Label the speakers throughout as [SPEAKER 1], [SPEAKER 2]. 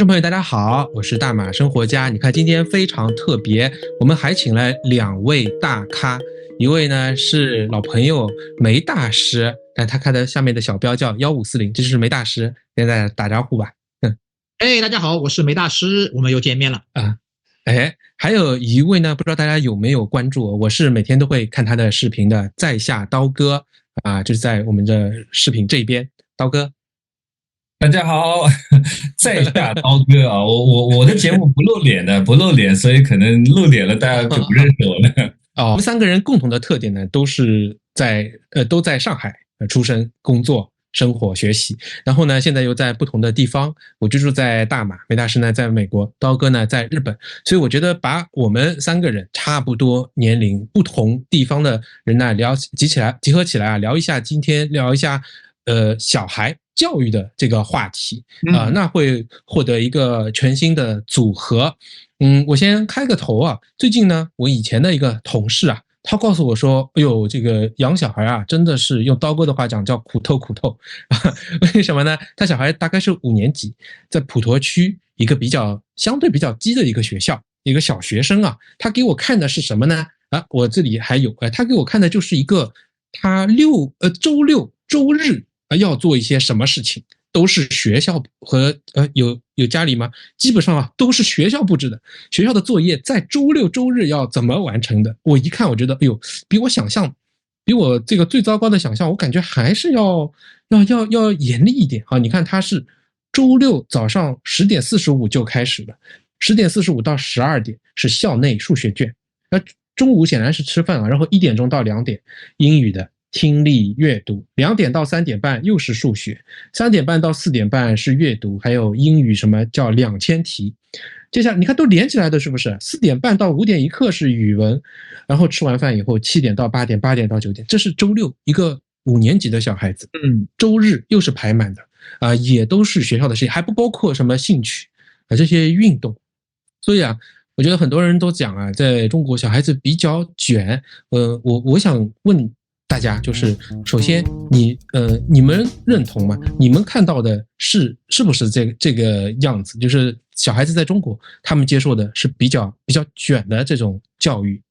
[SPEAKER 1] 众朋友，大家好，我是大马生活家。你看，今天非常特别，我们还请了两位大咖，一位呢是老朋友梅大师，但他看的下面的小标叫1540，这就是梅大师，跟大家打招呼吧。
[SPEAKER 2] 大家好，我是梅大师，我们又见面了
[SPEAKER 1] 啊。还有一位呢，不知道大家有没有关注，我是每天都会看他的视频的，在下刀哥啊，就是在我们的视频这边，刀哥。
[SPEAKER 3] 大家好，在下刀哥啊，我的节目不露脸的，不露脸，所以可能露脸了，大家就不认识我了。
[SPEAKER 1] 我们三个人共同的特点呢，都在上海出生、工作、生活、学习，然后呢，现在又在不同的地方。我居住在大马，梅大师呢在美国，刀哥呢在日本，所以我觉得把我们三个人差不多年龄、不同地方的人呢集合起来啊，聊一下小孩教育的这个话题那会获得一个全新的组合。我先开个头啊，最近呢，我以前的一个同事啊，他告诉我说，哎呦，这个养小孩啊，真的是用刀哥的话讲叫苦透。为什么呢？他小孩大概是5年级，在普陀区一个相对比较基的一个学校，一个小学生啊，他给我看的是什么呢？我这里还有，他给我看的就是一个他周六周日要做一些什么事情，都是学校和有家里吗？基本上都是学校布置的，学校的作业在周六周日要怎么完成的？我一看，我觉得，哎呦，比我这个最糟糕的想象，我感觉还是要严厉一点啊！你看，他是周六早上10点45就开始了，10点45到12点是校内数学卷，中午显然是吃饭然后1点钟到2点英语的听力阅读，2点到3点半又是数学，3点半到4点半是阅读，还有英语什么叫2000题。接下来你看都连起来的是不是？4点半到5点一课是语文，然后吃完饭以后7点到8点，8点到9点，这是周六一个5年级的小孩子。周日又是排满的也都是学校的事情，还不包括什么兴趣这些运动。所以我觉得很多人都讲在中国小孩子比较卷。我想问大家，就是首先你们认同吗？你们看到的是不是这个样子？就是小孩子在中国，他们接受的是比较卷的这种教育。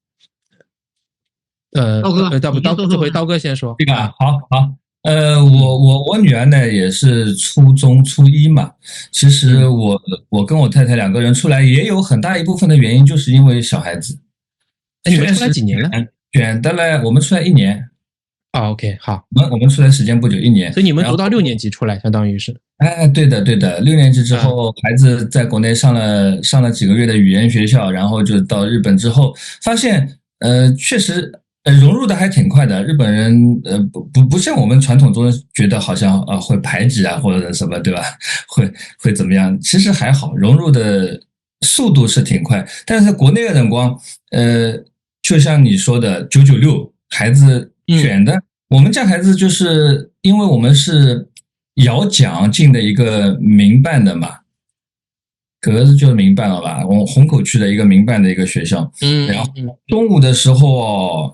[SPEAKER 2] 刀哥，
[SPEAKER 1] 这回刀哥先说。
[SPEAKER 3] 这个好。我女儿呢也是初中初一嘛。其实我跟我太太2个人出来，也有很大一部分的原因就是因为小孩子。
[SPEAKER 1] 你们出来几年了？
[SPEAKER 3] 卷的嘞，我们出来1年。
[SPEAKER 1] OK， 好，
[SPEAKER 3] 我们出来时间不久，1年。
[SPEAKER 1] 所以你们读到6年级出来，相当于是。
[SPEAKER 3] 对的，6年级之后，孩子在国内上了几个月的语言学校，然后就到日本之后，发现确实融入的还挺快的。日本人不像我们传统中觉得好像会排挤或者什么，对吧？会怎么样？其实还好，融入的速度是挺快。但是在国内的眼光，就像你说的996，孩子卷的。我们家孩子就是因为我们是摇奖进的一个民办的嘛，格子就是民办了吧，我们虹口区的一个民办的一个学校。然后中午的时候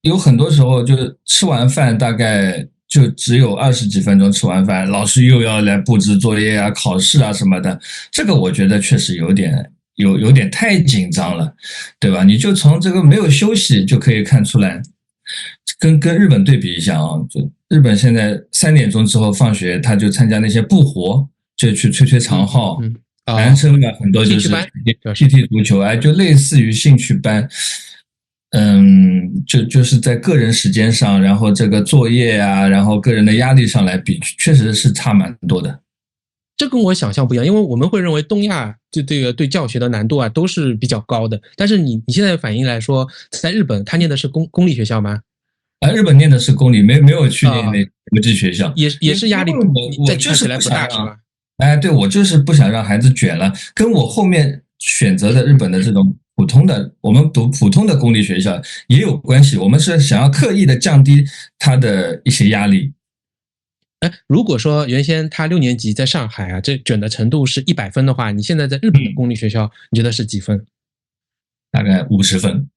[SPEAKER 3] 有很多时候就吃完饭大概就只有20几分钟吃完饭，老师又要来布置作业考试什么的，这个我觉得确实有点太紧张了，对吧？你就从这个没有休息就可以看出来。跟日本对比一下就日本现在3点钟之后放学，他就参加那些部活，就去吹长号。男生嘛，很多就是踢足球，就类似于兴趣班。就是在个人时间上，然后这个作业然后个人的压力上来比，确实是差蛮多的。
[SPEAKER 1] 这跟我想象不一样，因为我们会认为东亚就这个对教学的难度都是比较高的。但是你现在反应来说，在日本他念的是公立学校吗？
[SPEAKER 3] 日本念的是公立，没有去念那国际学校，
[SPEAKER 1] 也是压力
[SPEAKER 3] 我就是不想
[SPEAKER 1] 让
[SPEAKER 3] 对，我就是不想让孩子卷了，跟我后面选择的日本的这种我们读普通的公立学校也有关系。我们是想要刻意的降低他的一些压力。
[SPEAKER 1] 如果说原先他6年级在上海这卷的程度是100分的话，你现在在日本的公立学校，你觉得是几分？
[SPEAKER 3] 大概50分。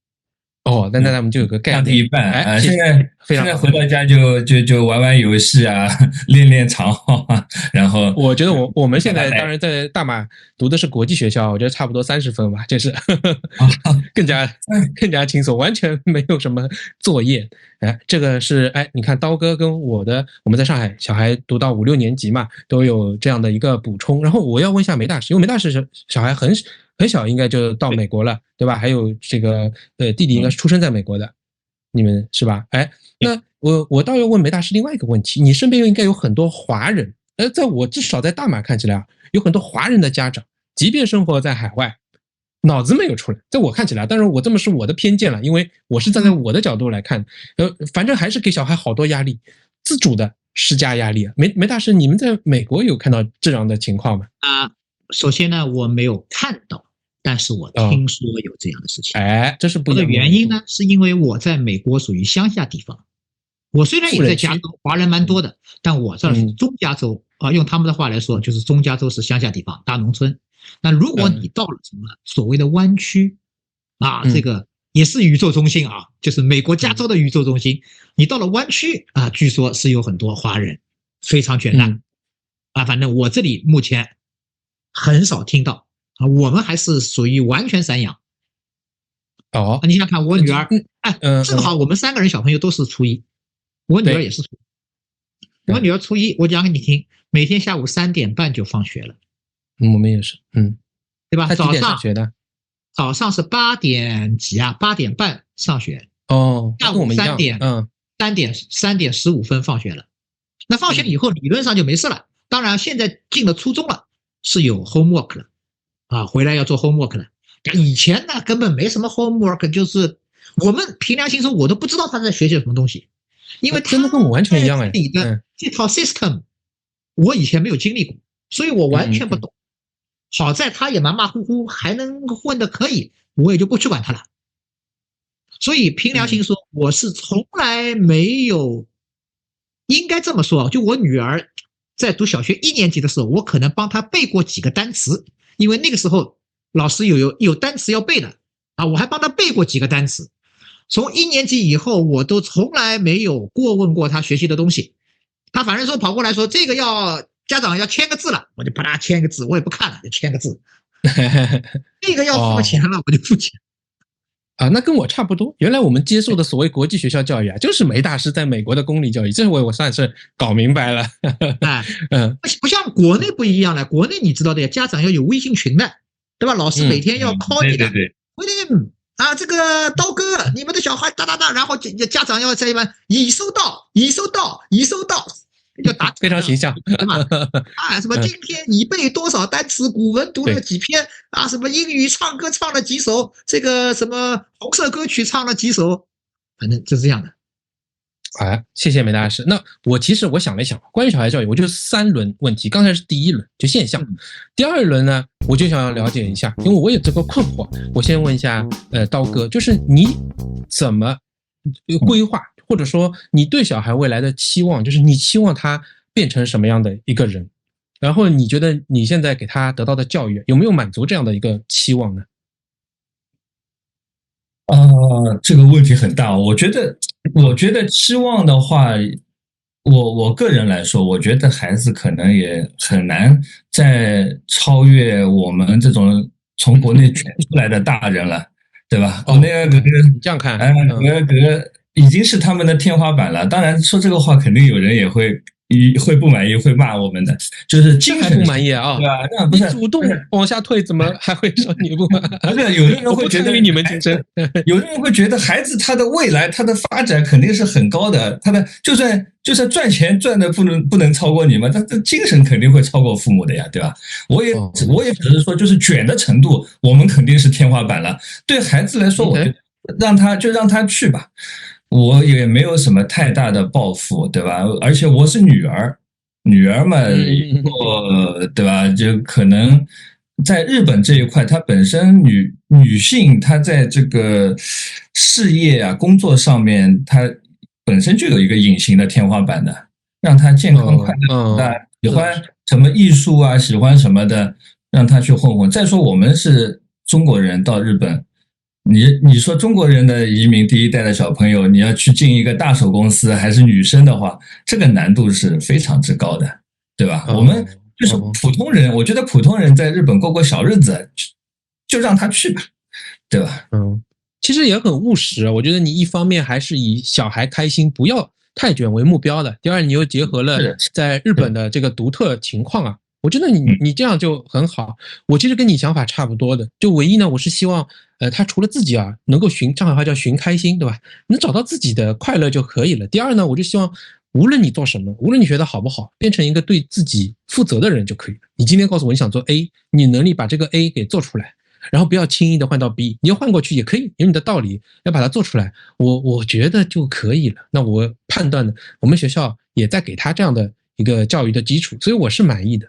[SPEAKER 1] 哦，那他们就有个概
[SPEAKER 3] 降低
[SPEAKER 1] 念。
[SPEAKER 3] 一半啊。
[SPEAKER 1] 谢谢
[SPEAKER 3] 现在
[SPEAKER 1] 非常好。
[SPEAKER 3] 回到家就玩玩游戏啊，练练长号啊，然后
[SPEAKER 1] 我觉得我们现在当然在大马读的是国际学校，我觉得差不多30分吧，就是更加轻松，完全没有什么作业。这个是你看刀哥跟我们在上海小孩读到5、6年级嘛，都有这样的一个补充。然后我要问一下梅大师，因为梅大师小孩很小，应该就到美国了，对吧？还有这个弟弟应该是出生在美国的，你们是吧？那我倒要问梅大师另外一个问题，你身边应该有很多华人，在我至少在大马看起来有很多华人的家长，即便生活在海外，脑子没有出来，在我看起来，当然我这么是我的偏见了，因为我是站在我的角度来看，反正还是给小孩好多压力，自主的施加压力。梅大师，你们在美国有看到这样的情况吗？
[SPEAKER 2] 首先呢，我没有看到，但是我听说有这样的事情。
[SPEAKER 1] 这是不一样的
[SPEAKER 2] 原因呢，是因为我在美国属于乡下地方。我虽然也在加州，华人蛮多的，但我这是中加州用他们的话来说，就是中加州是乡下地方，大农村。那如果你到了什么所谓的湾区这个也是宇宙中心就是美国加州的宇宙中心，你到了湾区据说是有很多华人，非常卷烂反正我这里目前很少听到我们还是属于完全散养。你想看我女儿，正好我们3个人小朋友都是初一。我女儿也是初一，我女儿初一，我讲给你听，每天下午3点半就放学了。
[SPEAKER 1] 我们也是，
[SPEAKER 2] 对吧？
[SPEAKER 1] 她几点上学的？
[SPEAKER 2] 早上是8点几8点半上学。下午3点，3点15分放学了。那放学以后理论上就没事了。当然，现在进了初中了，是有 homework 了回来要做 homework 了。以前呢，根本没什么 homework， 就是我们凭良心说，我都不知道他在学些什么东西。因为
[SPEAKER 1] 真的跟我完全一样
[SPEAKER 2] 你的这套 system 我以前没有经历过，所以我完全不懂。好在他也马马虎虎，还能混得可以，我也就不去管他了。所以凭良心说，我是从来没有，应该这么说，就我女儿在读小学1年级的时候，我可能帮她背过几个单词，因为那个时候老师有单词要背的我还帮她背过几个单词。从1年级以后，我都从来没有过问过他学习的东西。他反正说跑过来说这个家长要签个字了，我就把他签个字，我也不看了，就签个字。这个要付钱了，我就付钱。
[SPEAKER 1] 那跟我差不多。原来我们接受的所谓国际学校教育就是梅大师在美国的公立教育，这回我算是搞明白了。
[SPEAKER 2] 不像国内不一样了，国内你知道的呀，家长要有微信群的，对吧？老师每天要 call 你的。
[SPEAKER 3] 对。
[SPEAKER 2] 这个刀哥，你们的小孩哒，然后家长要在一般已收到，要打
[SPEAKER 1] 非常形象，
[SPEAKER 2] 对吧？什么今天你背多少单词，古文读了几篇什么英语唱歌唱了几首，这个什么红色歌曲唱了几首，反正就是这样的。
[SPEAKER 1] 谢谢梅大师。那我其实想了一想，关于小孩教育，我就3轮问题。刚才是第1轮，就现象。第2轮呢，我就想要了解一下，因为我有这个困惑。我先问一下，刀哥，就是你怎么规划，或者说你对小孩未来的期望，就是你期望他变成什么样的一个人？然后你觉得你现在给他得到的教育有没有满足这样的一个期望呢？
[SPEAKER 3] 这个问题很大。我觉得期望的话，我个人来说，我觉得孩子可能也很难再超越我们这种从国内卷出来的大人了，对吧？国内
[SPEAKER 1] 这样看，
[SPEAKER 3] 已经是他们的天花板了。当然说这个话，肯定有人也会不满意，会骂我们的，就是精神
[SPEAKER 1] 不满意对吧？那不是主动往下退，怎么还会说你不满？
[SPEAKER 3] 不是，有的人会觉得
[SPEAKER 1] 你们竞争，
[SPEAKER 3] 有的人会觉得孩子他的未来，他的发展肯定是很高的，他的就算赚钱赚的不能超过你们，他的精神肯定会超过父母的呀，对吧？我也只是说，就是卷的程度，我们肯定是天花板了。对孩子来说，我觉得让他去吧。我也没有什么太大的抱负，对吧？而且我是女儿嘛，对吧？就可能在日本这一块，她本身女性，她在这个事业工作上面，她本身就有一个隐形的天花板的，让她健康快乐，喜欢什么艺术喜欢什么的，让她去混混。再说我们是中国人到日本。你说中国人的移民第一代的小朋友，你要去进一个大手公司，还是女生的话，这个难度是非常之高的，对吧？我们就是普通人，我觉得普通人在日本过过小日子，就让他去吧，对吧？
[SPEAKER 1] 其实也很务实。我觉得你一方面还是以小孩开心，不要太卷为目标的。第二，你又结合了在日本的这个独特情况啊，我觉得你这样就很好。我其实跟你想法差不多的，就唯一呢，我是希望他除了自己啊能够上海话叫寻开心，对吧？能找到自己的快乐就可以了。第二呢，我就希望无论你做什么，无论你学的好不好，变成一个对自己负责的人就可以了。你今天告诉我你想做 A， 你能力把这个 A 给做出来，然后不要轻易的换到 B， 你要换过去也可以，有你的道理，要把它做出来，我觉得就可以了。那我判断呢，我们学校也在给他这样的一个教育的基础，所以我是满意的。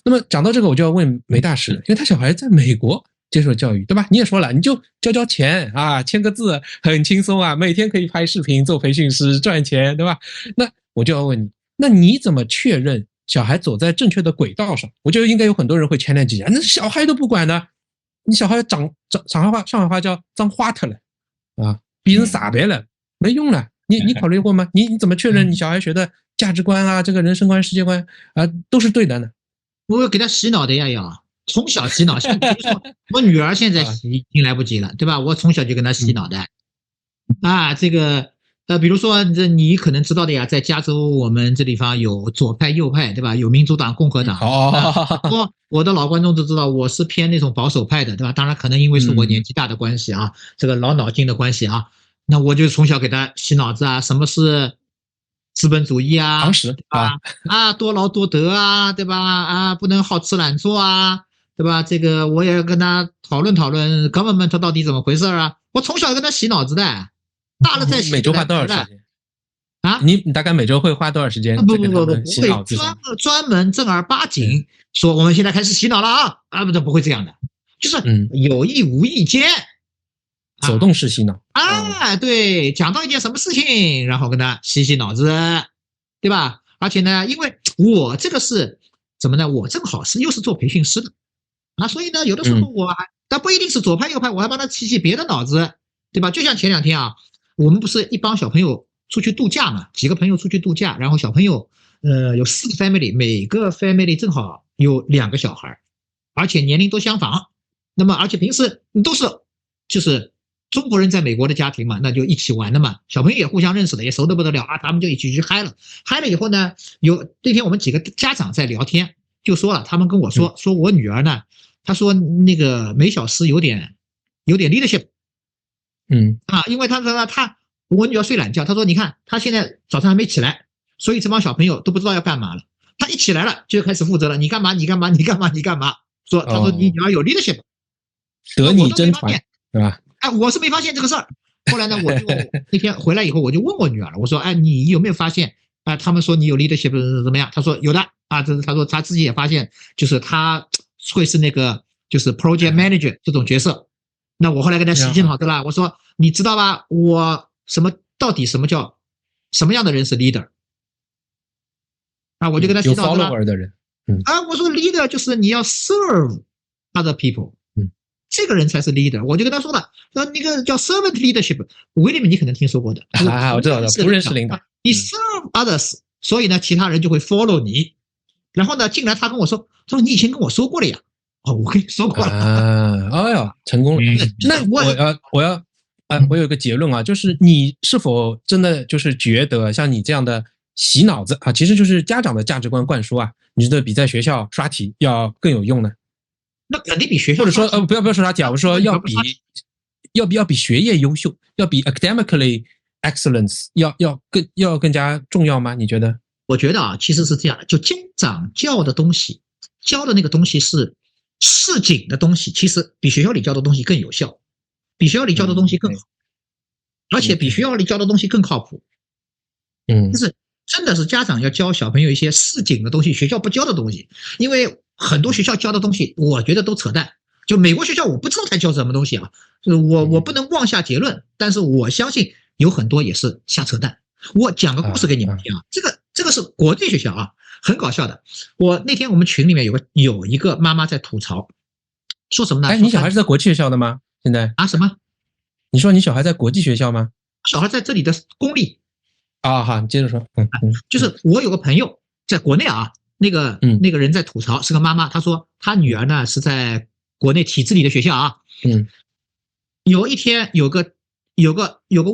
[SPEAKER 1] 那么讲到这个，我就要问梅大师了，因为他小孩在美国接受教育，对吧？你也说了，你就交钱啊，签个字很轻松啊，每天可以拍视频做培训师赚钱，对吧？那我就要问你，那你怎么确认小孩走在正确的轨道上？我觉得应该有很多人会前两几年，那小孩都不管的。你小孩上海话叫脏花特了啊，逼人傻白了，没用了。你考虑过吗？你怎么确认你小孩学的价值观啊，这个人生观、世界观啊都是对的呢？
[SPEAKER 2] 我给他洗脑的呀，要从小洗脑。像比如说我女儿现在洗已经来不及了，对吧？我从小就跟她洗脑的啊，这个比如说你可能知道的呀，在加州我们这地方有左派右派，对吧？有民主党、共和党。我的老观众都知道我是偏那种保守派的，对吧？当然可能因为是我年纪大的关系啊，这个老脑筋的关系啊，那我就从小给他洗脑子啊，什么是资本主义啊，
[SPEAKER 1] 常识
[SPEAKER 2] 啊，多劳多得啊，对吧？啊，不能好吃懒做啊，对吧？这个我也跟他讨论讨论 government 到底怎么回事啊，我从小跟他洗脑子的，大了再洗。
[SPEAKER 1] 每周花多少时间
[SPEAKER 2] 啊？
[SPEAKER 1] 你大概每周会花多少时间？
[SPEAKER 2] 不，会专门正儿八经说我们现在开始洗脑了啊！不会这样的，就是有意无意间
[SPEAKER 1] 走动式洗脑
[SPEAKER 2] 啊，对，讲到一件什么事情，然后跟他洗脑子，对吧？而且呢，因为我这个是怎么呢？我正好又是做培训师的啊，所以呢，有的时候但不一定是左派右派，我还帮他洗别的脑子，对吧？就像前两天啊，我们不是一帮小朋友出去度假嘛，几个朋友出去度假，然后小朋友有4个 family， 每个 family 正好有2个小孩，而且年龄都相仿。那么而且平时都是就是中国人在美国的家庭嘛，那就一起玩的嘛，小朋友也互相认识的，也熟得不得了啊，他们就一起去嗨了。嗨了以后呢，那天我们几个家长在聊天，就说了，他们跟我说我女儿呢，她说那个每小时有点 leadership，因为她说我女儿睡懒觉，她说你看她现在早上还没起来，所以这帮小朋友都不知道要干嘛了。她一起来了就开始负责了，你干嘛？说她说你女儿有 leadership，
[SPEAKER 1] 得你真传，是吧？
[SPEAKER 2] 哎，我是没发现这个事儿。后来呢，我就那天回来以后，我就问我女儿了，我说，哎，你有没有发现啊？他们说你有 leadership 怎么样？她说有的啊，这是她说她自己也发现，就是她会是那个就是 project manager 这种角色。那我后来跟她洗脑子了，我说你知道吧？到底什么叫什么样的人是 leader？ 啊，我就跟她洗脑子了。
[SPEAKER 1] 有 follower 的人，
[SPEAKER 2] 我说 leader 就是你要 serve other people。这个人才是 leader， 我就跟他说了，那个叫 servant leadership， 威廉你可能听说过的
[SPEAKER 1] 我知道的，仆人式领导。
[SPEAKER 2] 你 serve others， 所以呢，其他人就会 follow 你。然后呢，进来他跟我说你以前跟我说过了呀。我跟你说过了。
[SPEAKER 1] 哎呦，成功了。那我有一个结论啊，就是你是否真的就是觉得像你这样的洗脑子啊，其实就是家长的价值观灌输啊，你觉得比在学校刷题要更有用呢？
[SPEAKER 2] 那肯定比学校，
[SPEAKER 1] 或者说不要说刷题，我说要比学业优秀，要比 academically excellence 要更加重要吗？你觉得？
[SPEAKER 2] 我觉得其实是这样的，就家长教的东西，教的那个东西是市井的东西，其实比学校里教的东西更有效，比学校里教的东西更好，而且比学校里教的东西更靠谱。就是真的是家长要教小朋友一些市井的东西，学校不教的东西，因为很多学校教的东西，我觉得都扯淡。就美国学校，我不知道他教什么东西啊，我不能妄下结论，但是我相信有很多也是瞎扯淡。我讲个故事给你们听啊，这个是国际学校啊，很搞笑的。那天我们群里面有一个妈妈在吐槽，说什么呢？
[SPEAKER 1] 哎，你小孩是在国际学校的吗？现在
[SPEAKER 2] 什么？
[SPEAKER 1] 你说你小孩在国际学校吗？
[SPEAKER 2] 小孩在这里的公立。
[SPEAKER 1] 啊，好，你接着说。
[SPEAKER 2] 就是我有个朋友在国内啊，那个人在吐槽，是个妈妈，她说她女儿呢是在国内体制里的学校啊。有一天有个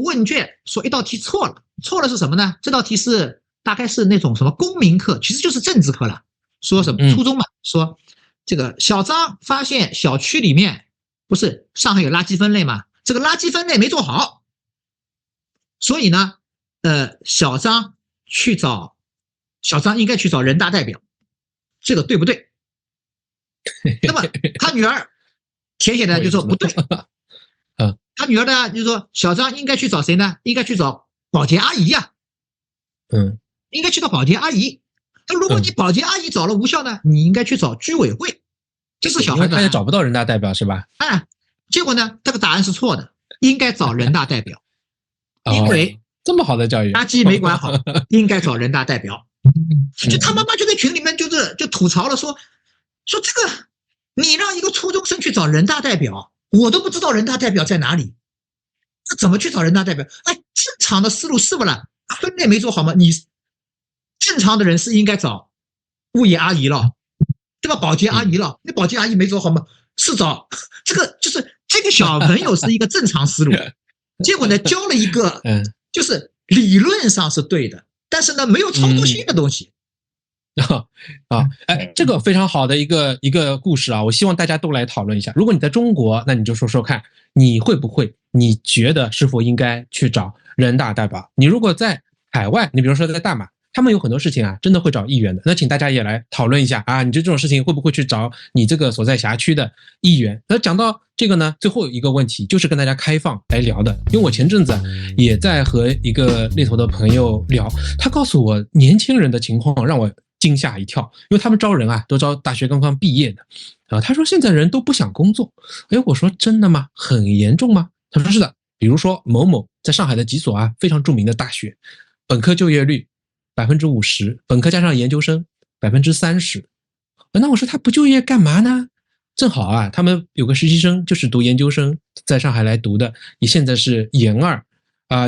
[SPEAKER 2] 问卷说一道题错了是什么呢？这道题是大概是那种什么公民课，其实就是政治课了。说什么初中嘛，说这个小张发现小区里面不是上海有垃圾分类嘛，这个垃圾分类没做好，所以呢，小张应该去找人大代表，这个对不对？那么他女儿填写的就说不对。他女儿呢就说小张应该去找谁呢？应该去找保洁阿姨呀。应该去找保洁阿姨。那如果你保洁阿姨找了无效呢，你应该去找居委会。这是小孩子，
[SPEAKER 1] 他也找不到人大代表是吧？
[SPEAKER 2] 结果呢，这个答案是错的，应该找人大代表，因为
[SPEAKER 1] 这么好的教育，
[SPEAKER 2] 垃圾没管好，应该找人大代表。就他妈妈就在群里面就吐槽了，说这个你让一个初中生去找人大代表，我都不知道人大代表在哪里，这怎么去找人大代表？正常的思路是不啦？分类没做好吗？你正常的人是应该找物业阿姨了，对吧？保洁阿姨了，那保洁阿姨没做好吗？是找这个，就是这个小朋友是一个正常思路，结果呢教了一个，就是理论上是对的，但是呢没有操作性的东西。
[SPEAKER 1] 这个非常好的一个故事啊，我希望大家都来讨论一下。如果你在中国，那你就说说看，你会不会？你觉得是否应该去找人大代表？你如果在海外，你比如说在大马，他们有很多事情啊，真的会找议员的。那请大家也来讨论一下啊，你这种事情会不会去找你这个所在辖区的议员？那讲到这个呢，最后一个问题就是跟大家开放来聊的，因为我前阵子也在和一个猎头的朋友聊，他告诉我年轻人的情况让我惊吓一跳，因为他们招人啊，都招大学刚刚毕业的他说现在人都不想工作。我说真的吗？很严重吗？他说是的，比如说某某在上海的几所啊非常著名的大学，本科就业率50%，本科加上研究生30%。那我说他不就业干嘛呢？正好啊，他们有个实习生就是读研究生，在上海来读的，也现在是研二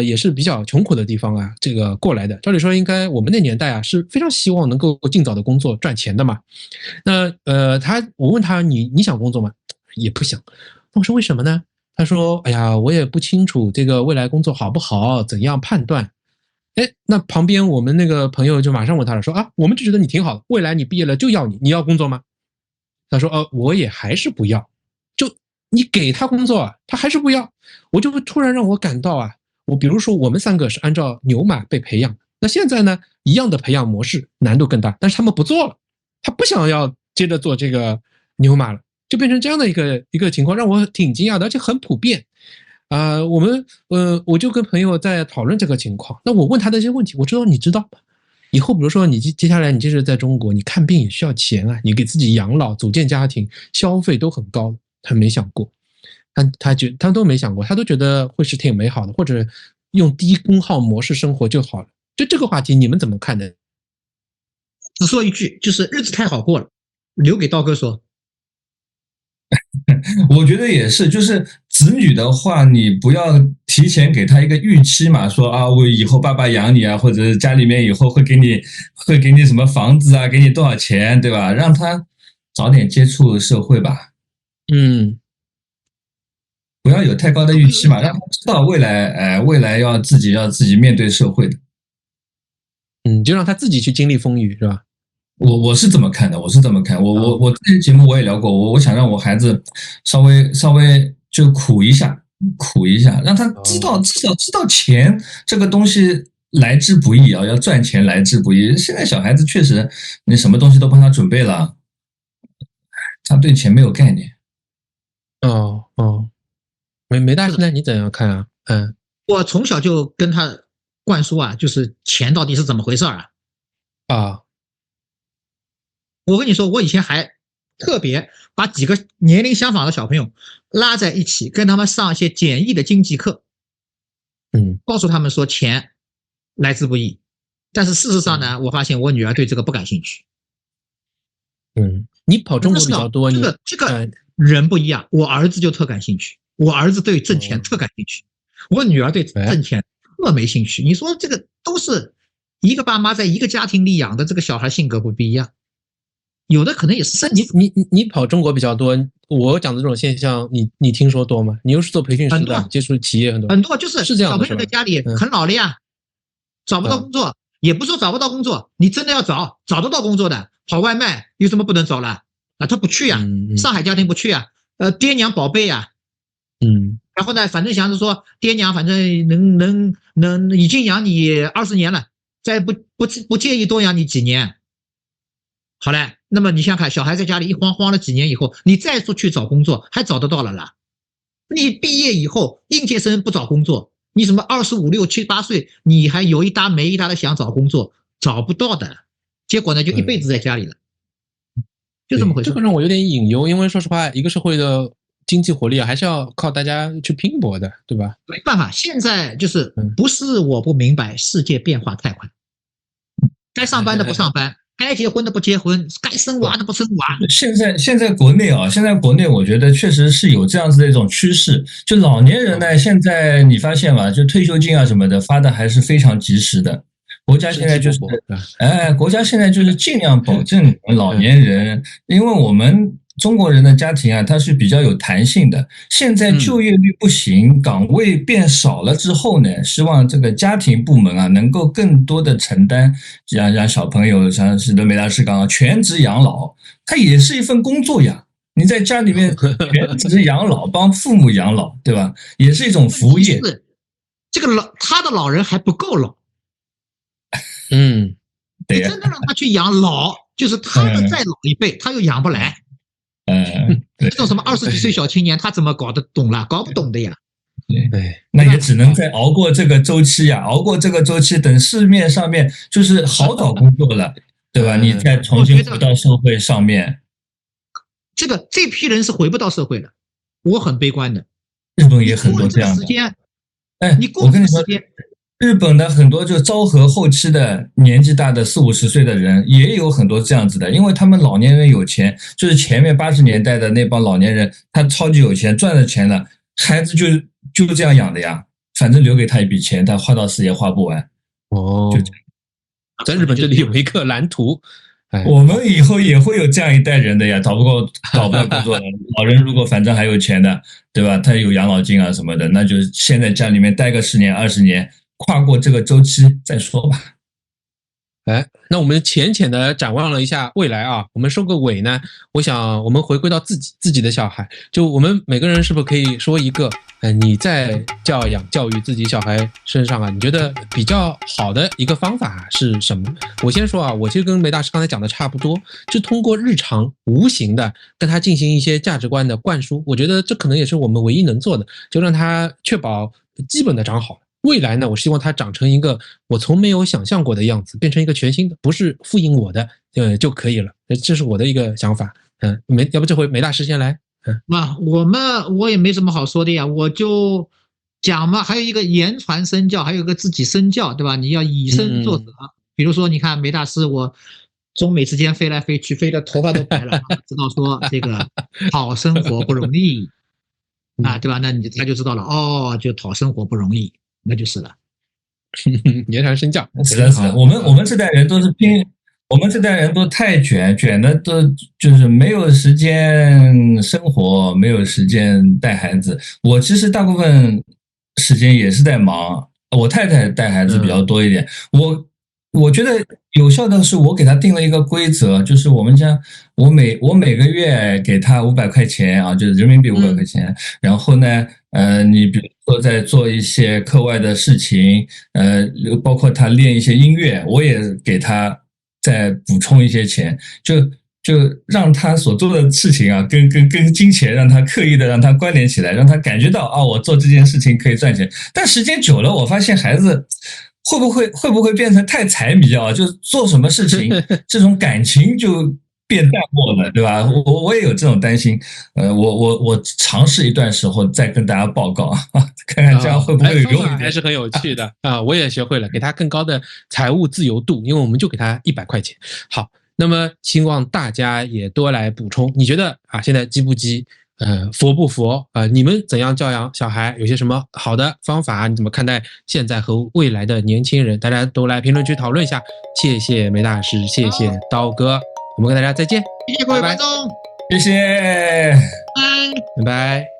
[SPEAKER 1] 也是比较穷苦的地方啊，这个过来的。照理说应该我们那年代啊是非常希望能够尽早的工作赚钱的嘛。那我问他你想工作吗？也不想。那我说为什么呢？他说哎呀，我也不清楚这个未来工作好不好，怎样判断。那旁边我们那个朋友就马上问他了，说我们就觉得你挺好的，未来你毕业了就要你要工作吗？他说我也还是不要。就你给他工作他还是不要。我就会突然让我感到我比如说我们3个是按照牛马被培养的，那现在呢一样的培养模式难度更大，但是他们不做了，他不想要接着做这个牛马了，就变成这样的一个情况，让我挺惊讶的，而且很普遍。我就跟朋友在讨论这个情况，那我问他的一些问题，我知道你知道吗？以后比如说你接下来你接着在中国，你看病也需要钱啊，你给自己养老组建家庭消费都很高，他没想过，他都没想过，他都觉得会是挺美好的，或者用低功耗模式生活就好了。就这个话题你们怎么看呢？
[SPEAKER 2] 只说一句，就是日子太好过了，留给刀哥说。
[SPEAKER 3] 我觉得也是，就是子女的话，你不要提前给他一个预期嘛，说我以后爸爸养你啊，或者家里面以后会给你什么房子啊，给你多少钱，对吧？让他早点接触社会吧。不要有太高的预期嘛，让他知道未来要自己面对社会的。
[SPEAKER 1] 就让他自己去经历风雨，是吧？
[SPEAKER 3] 我是这么看的，我之前节目我也聊过，我想让我孩子稍微就苦一下，让他至少知道钱这个东西来之不易要赚钱来之不易。现在小孩子确实你什么东西都帮他准备了，他对钱没有概念。
[SPEAKER 1] 梅大现在你怎样看啊？
[SPEAKER 2] 我从小就跟他灌输就是钱到底是怎么回事我跟你说，我以前还特别把几个年龄相仿的小朋友拉在一起，跟他们上一些简易的经济课，告诉他们说钱来之不易。但是事实上呢，我发现我女儿对这个不感兴趣。
[SPEAKER 1] 你跑中国比较多，
[SPEAKER 2] 这个人不一样，我儿子就特感兴趣。我儿子对挣钱特感兴趣，我女儿对挣钱特没兴趣。你说这个都是一个爸妈在一个家庭里养的，这个小孩性格不一样，有的可能也是。
[SPEAKER 1] 你跑中国比较多，我讲的这种现象，你听说多吗？你又是做培训师的，接触企业很多
[SPEAKER 2] 就是
[SPEAKER 1] 是这样的，
[SPEAKER 2] 小朋友在家里很老了呀，找不到工作，也不说找不到工作，你真的要找得到工作的，跑外卖有什么不能找了啊？他不去呀，上海家庭不去呀，爹娘宝贝呀，然后呢，反正想着说爹娘反正能已经养你20年了，再不介意多养你几年。好嘞，那么你想想看，小孩在家里一慌了几年以后，你再出去找工作还找得到了啦？你毕业以后应届生不找工作，你什么25、6、7、8岁，你还有一搭没一搭的想找工作，找不到的，结果呢就一辈子在家里了，就这么回事。
[SPEAKER 1] 这个让我有点隐忧，因为说实话，一个社会的经济活力还是要靠大家去拼搏的，对吧？
[SPEAKER 2] 没办法，现在就是不是我不明白，世界变化太快，该上班的不上班。该结婚的不结婚，该生娃的不生娃。
[SPEAKER 3] 现在国内啊，现在国内我觉得确实是有这样子的一种趋势。就老年人呢，现在你发现吧，就退休金啊什么的发的还是非常及时的。国家现在就是，国家现在就是尽量保证老年人，因为我们中国人的家庭啊，它是比较有弹性的。现在就业率不行，岗位变少了之后呢，希望这个家庭部门啊，能够更多的承担，让小朋友像是梅大师刚刚全职养老，它也是一份工作呀。你在家里面全职养老，帮父母养老，对吧？也是一种服务业。
[SPEAKER 2] 这个他的老人还不够老。
[SPEAKER 3] 对
[SPEAKER 2] 呀。你真的让他去养老，就是他的再老一辈，他又养不来。这种什么20几岁小青年，他怎么搞得懂了？搞不懂的呀。
[SPEAKER 3] 对，那也只能再熬过这个周期呀，熬过这个周期，等市面上面就是好找工作了，对吧？你再重新回到社会上面。
[SPEAKER 2] 这批人是回不到社会的，我很悲观的。
[SPEAKER 3] 日本也很多这样的。我跟你说，日本的很多就昭和后期的年纪大的40、50岁的人也有很多这样子的，因为他们老年人有钱，就是前面80年代的那帮老年人，他超级有钱，赚了钱了，孩子就这样养的呀，反正留给他一笔钱，他花到死也花不完。
[SPEAKER 1] 就这样。在日本这里有一个蓝图。
[SPEAKER 3] 我们以后也会有这样一代人的呀，找不到工作的老人，如果反正还有钱的，对吧？他有养老金啊什么的，那就先在家里面待个10年20年，跨过这个周期再说吧。
[SPEAKER 1] 那我们浅浅的展望了一下未来啊，我们收个尾呢，我想我们回归到自己的小孩，就我们每个人是不是可以说一个，你在教育自己小孩身上啊，你觉得比较好的一个方法是什么？我先说啊，我其实跟梅大师刚才讲的差不多，就通过日常无形的跟他进行一些价值观的灌输，我觉得这可能也是我们唯一能做的，就让他确保基本的长好。未来呢，我希望它长成一个我从没有想象过的样子，变成一个全新的，不是复印我的，就可以了。这是我的一个想法。要不这回梅大师先来。
[SPEAKER 2] 我也没什么好说的呀，我就讲嘛，还有一个言传身教，还有一个自己身教，对吧？你要以身作则。比如说，你看梅大师，我中美之间飞来飞去，飞的头发都白了，知道说这个讨生活不容易啊，对吧？那他就知道了，就讨生活不容易。那就是了。
[SPEAKER 1] 言传身教。
[SPEAKER 3] 是的。我们这代人都是我们这代人都太卷的，都就是没有时间生活，没有时间带孩子。我其实大部分时间也是在忙，我太太带孩子比较多一点。我觉得有效的是我给他定了一个规则，就是我们家我每个月给他500块钱啊，就是人民币500块钱。然后呢，你比如说在做一些课外的事情，包括他练一些音乐，我也给他再补充一些钱，就让他所做的事情啊，跟金钱让他刻意的让他关联起来，让他感觉到我做这件事情可以赚钱。但时间久了，我发现孩子会不会变成太财迷啊？就做什么事情这种感情就变淡漠了，对吧？我也有这种担心。我尝试一段时候再跟大家报告，看看这样会不会有用一点。
[SPEAKER 1] 还是很有趣的啊！我也学会了，给他更高的财务自由度，因为我们就给他100块钱。好，那么希望大家也多来补充。你觉得现在急不急？佛不佛你们怎样教养小孩？有些什么好的方法？你怎么看待现在和未来的年轻人？大家都来评论区讨论一下。谢谢梅大师，谢谢刀哥，我们跟大家再见，
[SPEAKER 2] 谢谢各位观众，
[SPEAKER 3] 谢谢，
[SPEAKER 2] 拜
[SPEAKER 1] 拜拜。